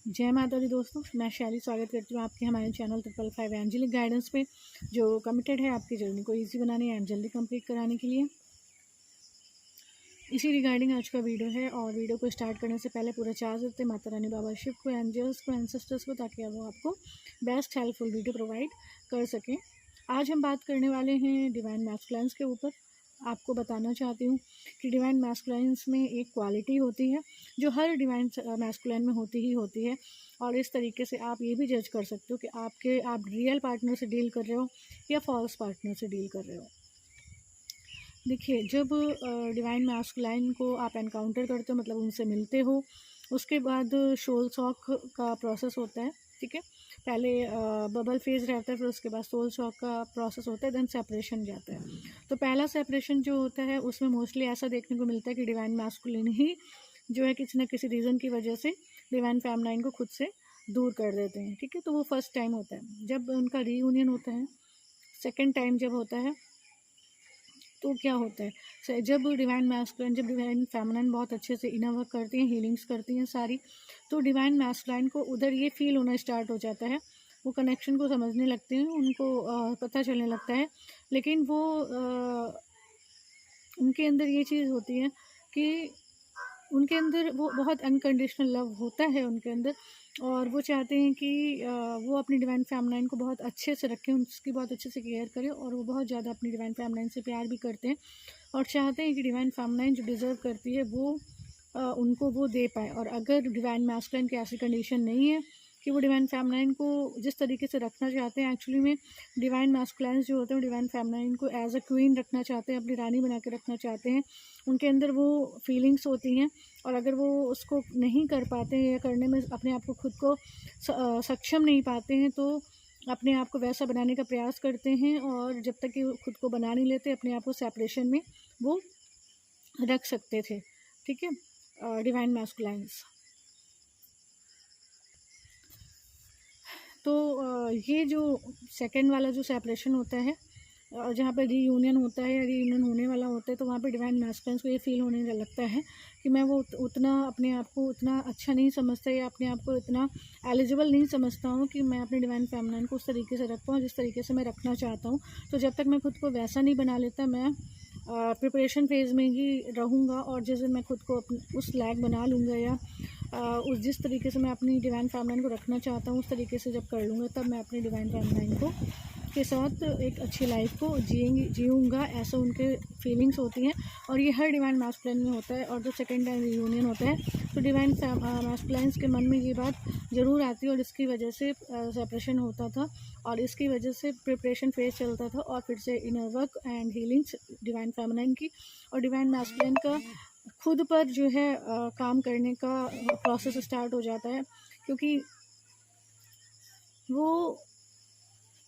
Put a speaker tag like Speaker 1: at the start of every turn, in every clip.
Speaker 1: जय माता दी दोस्तों, मैं शैली स्वागत करती हूँ आपके हमारे चैनल 555 एंजेलिक गाइडेंस पे, जो कमिटेड है आपकी जर्नी को इजी बनाने एंड जल्दी कंप्लीट कराने के लिए। इसी रिगार्डिंग आज का वीडियो है। और वीडियो को स्टार्ट करने से पहले पूरा चार्ज देते माता रानी, बाबा शिव को, एंजल्स को, एंसेस्टर्स को, ताकि वो आपको बेस्ट हेल्पफुल वीडियो प्रोवाइड कर सकें। आज हम बात करने वाले हैं डिवाइन मैस्कुलाइन्स के ऊपर। आपको बताना चाहती हूँ कि डिवाइन मैस्कुलाइन्स में एक क्वालिटी होती है जो हर डिवाइन मैस्कुलाइन में होती है। और इस तरीके से आप ये भी जज कर सकते हो कि आप रियल पार्टनर से डील कर रहे हो या फॉल्स पार्टनर से डील कर रहे हो। देखिए, जब डिवाइन मैस्कुलाइन को आप एनकाउंटर करते हो, मतलब उनसे मिलते हो, उसके बाद सोल शॉक का प्रोसेस होता है। ठीक है, पहले बबल फेज रहता है, फिर उसके बाद सोल शॉक का प्रोसेस होता है, देन सेपरेशन जाता है। तो पहला सेपरेशन जो होता है उसमें मोस्टली ऐसा देखने को मिलता है कि डिवाइन मैस्कुलिन ही जो है किसी न किसी रीज़न की वजह से डिवाइन फेमिनाइन को खुद से दूर कर देते हैं। ठीक है, तो वो फर्स्ट टाइम होता है जब उनका रीयूनियन होता है। सेकेंड टाइम जब होता है तो क्या होता है, जब डिवाइन फेमिनाइन बहुत अच्छे से इनर वर्क करती हैं, हीलिंग्स करती हैं सारी, तो डिवाइन मैस्कुलाइन को उधर ये फील होना स्टार्ट हो जाता है। वो कनेक्शन को समझने लगते हैं, उनको पता चलने लगता है। लेकिन वो उनके अंदर ये चीज़ होती है कि उनके अंदर वो बहुत अनकंडीशनल लव होता है उनके अंदर, और वो चाहते हैं कि वो अपनी डिवाइन फेमिनाइन को बहुत अच्छे से रखें, उसकी बहुत अच्छे से केयर करें। और वो बहुत ज़्यादा अपनी डिवाइन फेमिनाइन से प्यार भी करते हैं और चाहते हैं कि डिवाइन फेमिनाइन जो डिज़र्व करती है वो उनको वो दे पाए। और अगर डिवाइन मैस्कुलाइन की ऐसी कंडीशन नहीं है कि वो डिवाइन फेमिनाइन को जिस तरीके से रखना चाहते हैं, एक्चुअली में डिवाइन मैस्कुलाइन्स जो होते हैं डिवाइन फेमिनाइन को एज अ क्वीन रखना चाहते हैं, अपनी रानी बना के रखना चाहते हैं। उनके अंदर वो फीलिंग्स होती हैं, और अगर वो उसको नहीं कर पाते हैं या करने में अपने आप को खुद को सक्षम नहीं पाते हैं, तो अपने आप को वैसा बनाने का प्रयास करते हैं। और जब तक कि वो खुद को बना नहीं लेते, अपने आप को सेपरेशन में वो रख सकते थे। ठीक है, डिवाइन मैस्कुलाइन्स। तो ये जो सेकंड वाला जो सेपरेशन होता है, जहाँ पर रीयूनियन होता है या रीयूनियन होने वाला होता है, तो वहाँ पे डिवाइन मैस्कुलाइन्स को ये फील होने लगता है कि मैं वो उतना अपने आप को उतना अच्छा नहीं समझता या अपने आप को इतना एलिजिबल नहीं समझता हूँ कि मैं अपने डिवाइन फेमिनाइन को उस तरीके से रख पाऊँ जिस तरीके से मैं रखना चाहता हूँ। तो जब तक मैं खुद को वैसा नहीं बना लेता, मैं प्रिपरेशन फेज़ में ही रहूँगा। और जिस दिन मैं खुद को उस लायक बना लूँगा या उस जिस तरीके से मैं अपनी डिवाइन फेमिनाइन को रखना चाहता हूँ उस तरीके से जब कर लूँगा, तब मैं अपनी डिवाइन फेमिनाइन को के साथ एक अच्छी लाइफ को जीऊँगा, ऐसा उनके फीलिंग्स होती हैं। और ये हर डिवाइन मैस्कुलाइन में होता है। और जो सेकेंड टाइम रियूनियन होता है, तो डिवाइन मैस्कुलाइन्स के मन में ये बात ज़रूर आती है, और इसकी वजह से सेपरेशन होता था, और इसकी वजह से प्रिपरेशन फेज चलता था, और फिर से inner work and healings divine feminine की और डिवाइन मैस्कुलाइन का खुद पर जो है काम करने का प्रोसेस स्टार्ट हो जाता है। क्योंकि वो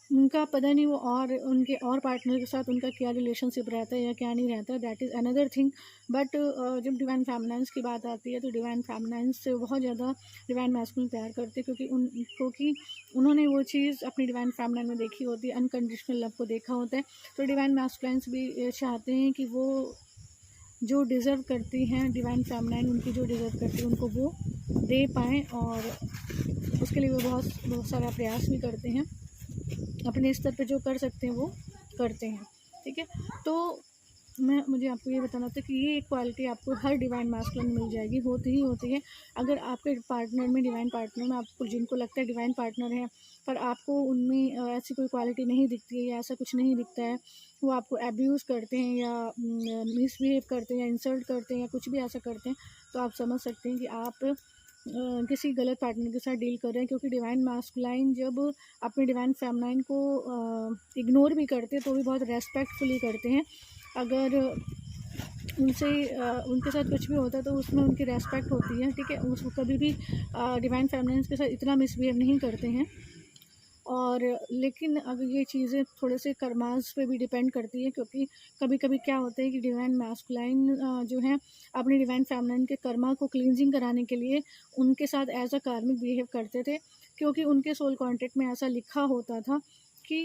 Speaker 1: उनका पता नहीं, वो और उनके और पार्टनर के साथ उनका क्या रिलेशनशिप रहता है या क्या नहीं रहता है, that is another thing. But जब डिवाइन फेमिनाइन्स की बात आती है, तो डिवाइन फेमिनाइन्स से बहुत ज़्यादा डिवाइन मैस्कुलिन प्यार करते हैं, क्योंकि उन्होंने वो चीज़ अपनी डिवाइन फेमिनाइन में देखी होती है, अनकंडीशनल लव को देखा होता है। तो डिवाइन मैस्कुलाइन्स भी चाहते हैं कि वो जो डिज़र्व करती हैं डिवाइन फेमिनाइन, उनकी जो डिज़र्व करती है उनको वो दे पाएँ, और उसके लिए वो बहुत सारा प्रयास भी करते हैं, अपने स्तर पे जो कर सकते हैं वो करते हैं। ठीक है, तो मुझे आपको ये बताना था कि ये क्वालिटी आपको हर डिवाइन मैस्कुलिन में मिल जाएगी, होती है। अगर आपके पार्टनर में, डिवाइन पार्टनर में, आपको जिनको लगता है डिवाइन पार्टनर है, पर आपको उनमें ऐसी कोई क्वालिटी नहीं दिखती है या ऐसा कुछ नहीं दिखता है, वो आपको एब्यूज़ करते हैं या मिसबिहेव करते हैं या इंसल्ट करते हैं या कुछ भी ऐसा करते हैं, तो आप समझ सकते हैं कि आप किसी गलत पार्टनर के साथ डील कर रहे हैं। क्योंकि डिवाइन मैस्कुलाइन जब अपनी डिवाइन फेमिनाइन को इग्नोर भी करते हैं, तो भी बहुत रेस्पेक्टफुली करते हैं। अगर उनके साथ कुछ भी होता है तो उसमें उनकी रेस्पेक्ट होती है। ठीक है, उसको कभी भी डिवाइन फेमिनाइन के साथ इतना मिसबिहेव नहीं करते हैं। और लेकिन अब ये चीज़ें थोड़े से कर्मास पे भी डिपेंड करती है, क्योंकि कभी कभी क्या होता है कि डिवाइन मैस्कुलाइन जो है अपनी डिवाइन फेमिनाइन के कर्मा को क्लींजिंग कराने के लिए उनके साथ एज अ कार्मिक बिहेव करते थे। क्योंकि उनके सोल कॉन्ट्रैक्ट में ऐसा लिखा होता था कि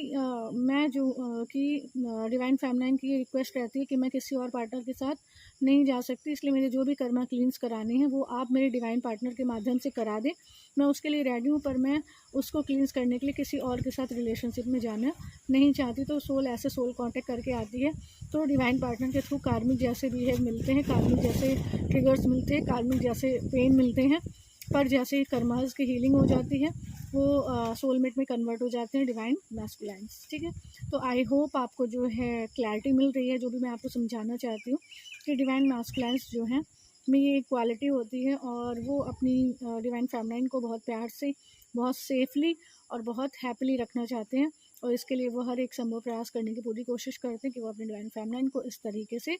Speaker 1: मैं जो कि डिवाइन फेमिनाइन की ये रिक्वेस्ट रहती है कि मैं किसी और पार्टनर के साथ नहीं जा सकती, इसलिए मेरे जो भी कर्मा क्लींस कराने हैं वो आप मेरे डिवाइन पार्टनर के माध्यम से करा दें। मैं उसके लिए रेडी हूँ, पर मैं उसको क्लींस करने के लिए किसी और के साथ रिलेशनशिप में जाना नहीं चाहती। तो सोल ऐसे सोल कांटेक्ट करके आती है तो डिवाइन पार्टनर के थ्रू कार्मिक जैसे बिहेव मिलते हैं, कार्मिक जैसे ट्रिगर्स मिलते हैं, कार्मिक जैसे पेन मिलते हैं, पर जैसे ही कर्मास की हीलिंग हो जाती है वो सोलमेट में कन्वर्ट हो जाते हैं डिवाइन मैस्कुलाइन्स। ठीक है, तो आई होप आपको जो है क्लैरिटी मिल रही है जो भी मैं आपको समझाना चाहती हूँ कि डिवाइन मैस्कुलाइन्स जो हैं में ये एक क्वालिटी होती है और वो अपनी डिवाइन फेमिनाइन को बहुत प्यार से, बहुत सेफली और बहुत हैप्पीली रखना चाहते हैं, और इसके लिए वो हर एक संभव प्रयास करने की पूरी कोशिश करते हैं कि वो अपने डिवाइन फेमिनाइन को इस तरीके से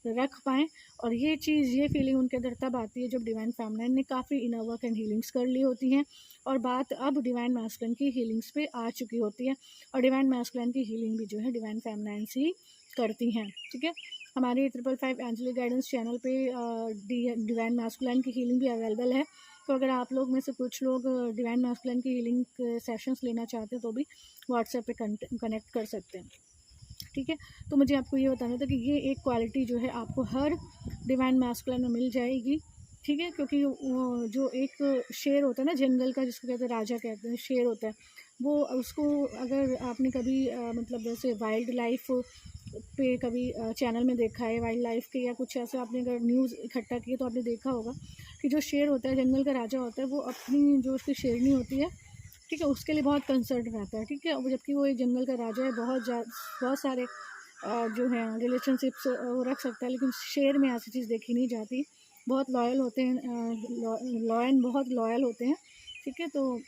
Speaker 1: रख पाएँ। और ये चीज़, ये फीलिंग उनके अंदर तब आती है जब डिवाइन फेमिनाइन ने काफ़ी इनर वर्क एंड हीलिंग्स कर ली होती हैं और बात अब डिवाइन मैस्कुलिन की हीलिंग्स पे आ चुकी होती है, और डिवाइन मैस्कुलिन की हीलिंग भी जो है डिवाइन फेमिनाइन से ही करती हैं। ठीक है, हमारे 555 एंजेलिक गाइडेंस चैनल पे डिवाइन मैस्कुलिन की हीलिंग भी अवेलेबल है। तो अगर आप लोग में से कुछ लोग डिवाइन मैस्कुलिन की हीलिंग सेशंस लेना चाहते हैं तो भी व्हाट्सएप पे कनेक्ट कर सकते हैं। ठीक है, तो मुझे आपको ये बताना था कि ये एक क्वालिटी जो है आपको हर डिवाइन मैस्कुलिन में मिल जाएगी। ठीक है, क्योंकि वो जो एक शेर होता है ना जंगल का, जिसको कहते हैं राजा कहते हैं, शेर होता है वो, उसको अगर आपने कभी मतलब जैसे वाइल्ड लाइफ पे कभी चैनल में देखा है, वाइल्ड लाइफ के या कुछ ऐसे आपने अगर न्यूज़ इकट्ठा की है तो आपने देखा होगा कि जो शेर होता है, जंगल का राजा होता है, वो अपनी जो उसकी शेरनी होती है, ठीक है, उसके लिए बहुत कंसर्न रहता है। ठीक है, वो जबकि वो एक जंगल का राजा है, बहुत सारे जो है रिलेशनशिप्स वो रख सकता है, लेकिन शेर में ऐसी चीज़ देखी नहीं जाती। बहुत लॉयल होते हैं, लॉयन बहुत लॉयल होते हैं। ठीक है, तो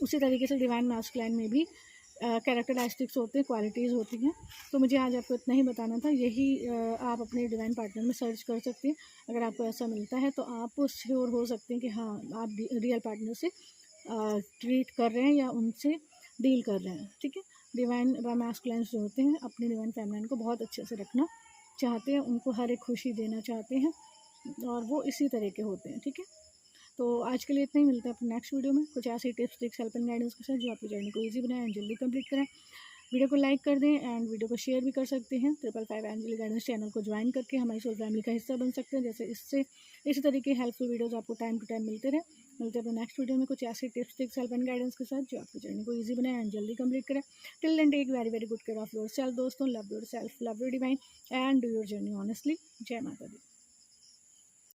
Speaker 1: उसी तरीके से डिवाइन मैस्कुलिन में भी कैरेक्टरिस्टिक्स होते हैं, क्वालिटीज़ होती हैं। तो मुझे आज आपको इतना ही बताना था, यही आप अपने डिवाइन पार्टनर में सर्च कर सकते हैं। अगर आपको ऐसा मिलता है तो आप श्योर हो सकते हैं कि हाँ, आप रियल पार्टनर से ट्रीट कर रहे हैं या उनसे डील कर रहे हैं। ठीक है, डिवाइन मैस्कुलिन्स जो होते हैं अपने डिवाइन फेमिनिन को बहुत अच्छे से रखना चाहते हैं, उनको हर एक खुशी देना चाहते हैं, और वो इसी तरह के होते हैं। ठीक है, तो आज के लिए इतना ही, मिलता है अपने नेक्स्ट वीडियो में कुछ ऐसे tips tricks help and guidance के साथ जो आपकी जर्नी को ईजी बनाए एंड जल्दी कंप्लीट करें। वीडियो को लाइक कर दें एंड वीडियो को शेयर भी कर सकते हैं। 555 एंजेलिक गाइडेंस चैनल को ज्वाइन करके हमारी सोल फैमिली का हिस्सा बन सकते हैं, जैसे इससे इसी तरीके हेल्पफुल वीडियोस आपको टाइम टू टाइम मिलते रहे। मिलते हैं अपने नेक्स्ट वीडियो में कुछ ऐसे tips tricks help and guidance के साथ जो आपकी जर्नी को ईजी बनाए एंड जल्दी कंप्लीट करें। Till then take very very good care of your self दोस्तों। Love your self, love your divine and do your journey honestly. जय माता दी।